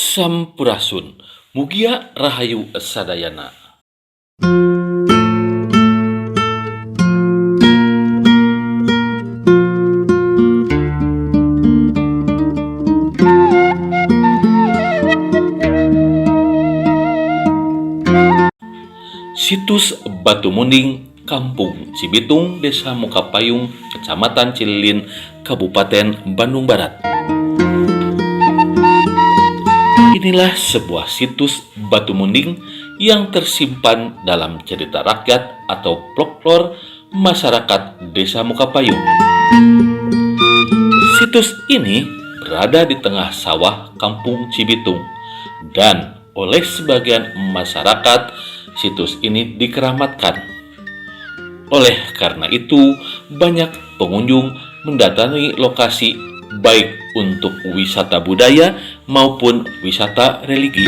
Sampurasun, mugia rahayu sadayana. Situs Batu Munding, Kampung Cibitung, Desa Mukapayung, Kecamatan Cililin, Kabupaten Bandung Barat. Inilah sebuah situs Batu Munding yang tersimpan dalam cerita rakyat atau folklore masyarakat Desa Mukapayung. Situs ini berada di tengah sawah Kampung Cibitung dan oleh sebagian masyarakat situs ini dikeramatkan. Oleh karena itu, banyak pengunjung mendatangi lokasi baik untuk wisata budaya maupun wisata religi.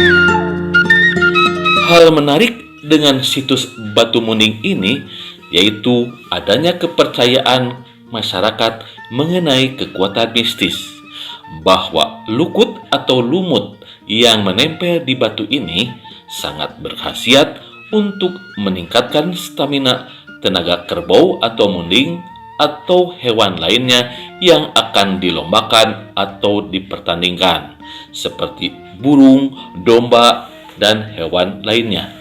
Hal menarik dengan situs Batu Munding ini yaitu adanya kepercayaan masyarakat mengenai kekuatan mistis bahwa lukut atau lumut yang menempel di batu ini sangat berkhasiat untuk meningkatkan stamina tenaga kerbau atau munding atau hewan lainnya yang akan dilombakan atau dipertandingkan seperti burung, domba, dan hewan lainnya.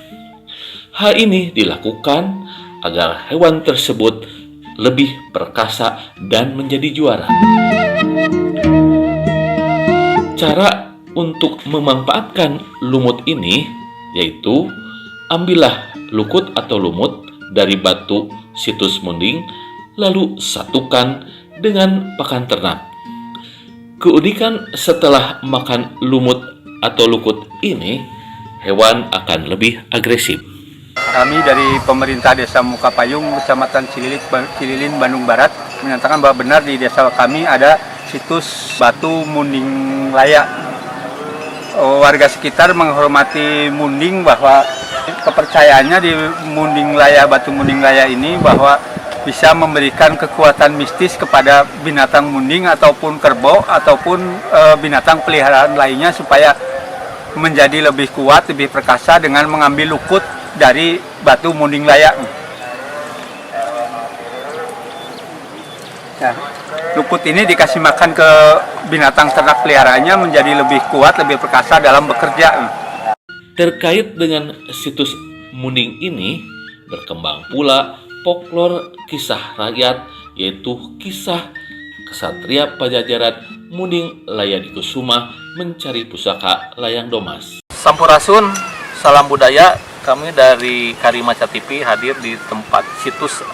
Hal ini dilakukan agar hewan tersebut lebih perkasa dan menjadi juara. Cara untuk memanfaatkan lumut ini yaitu ambillah lukut atau lumut dari batu situs munding, lalu satukan dengan pakan ternak. Keunikan setelah makan lumut atau lukut ini, hewan akan lebih agresif. Kami dari pemerintah Desa Mukapayung, Kecamatan Cililin, Bandung Barat, menyatakan bahwa benar di desa kami ada situs Batu Munding Laya. Warga sekitar menghormati munding bahwa kepercayaannya di Munding Laya, Batu Munding Laya ini bahwa bisa memberikan kekuatan mistis kepada binatang munding ataupun kerbau ataupun binatang peliharaan lainnya supaya menjadi lebih kuat, lebih perkasa dengan mengambil lukut dari Batu Munding Laya. Nah, lukut ini dikasih makan ke binatang ternak peliharaannya menjadi lebih kuat, lebih perkasa dalam bekerja. Terkait dengan situs munding ini, berkembang pula folklore kisah rakyat, yaitu kisah kesatria Pajajaran Munding Laya Dikusuma mencari pusaka layang domas. Sampurasun, salam budaya. Kami dari Karimaca TV hadir di tempat situs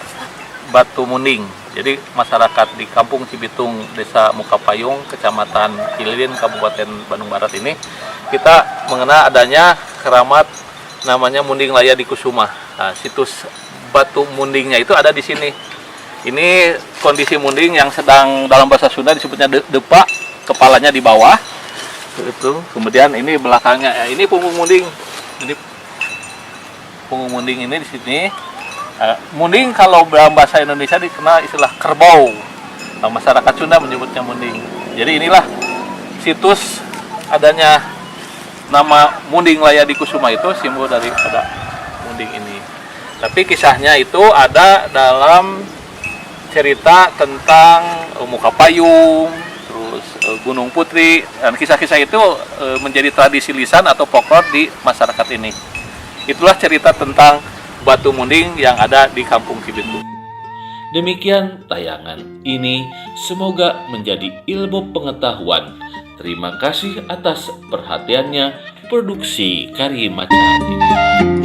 Batu Munding. Jadi masyarakat di Kampung Cibitung, Desa Mukapayung, Kecamatan Cililin, Kabupaten Bandung Barat ini, kita mengenal adanya keramat namanya Munding Laya Dikusuma. Nah, situs Batu Mundingnya itu ada di sini. Ini kondisi munding yang sedang dalam bahasa Sunda disebutnya depa, kepalanya di bawah. Itu. Kemudian ini belakangnya, ini punggung munding. Ini punggung munding ini di sini. Munding kalau dalam bahasa Indonesia dikenal istilah kerbau. Nah, masyarakat Sunda menyebutnya munding. Jadi inilah situs adanya nama Munding Laya Dikusuma itu simbol daripada munding ini. Tapi kisahnya itu ada dalam cerita tentang Mukapayung, terus Gunung Putri, dan kisah-kisah itu menjadi tradisi lisan atau folklore di masyarakat ini. Itulah cerita tentang Batu Munding yang ada di Kampung Cibitung. Demikian tayangan ini, semoga menjadi ilmu pengetahuan. Terima kasih atas perhatiannya. Produksi Karimaca TV.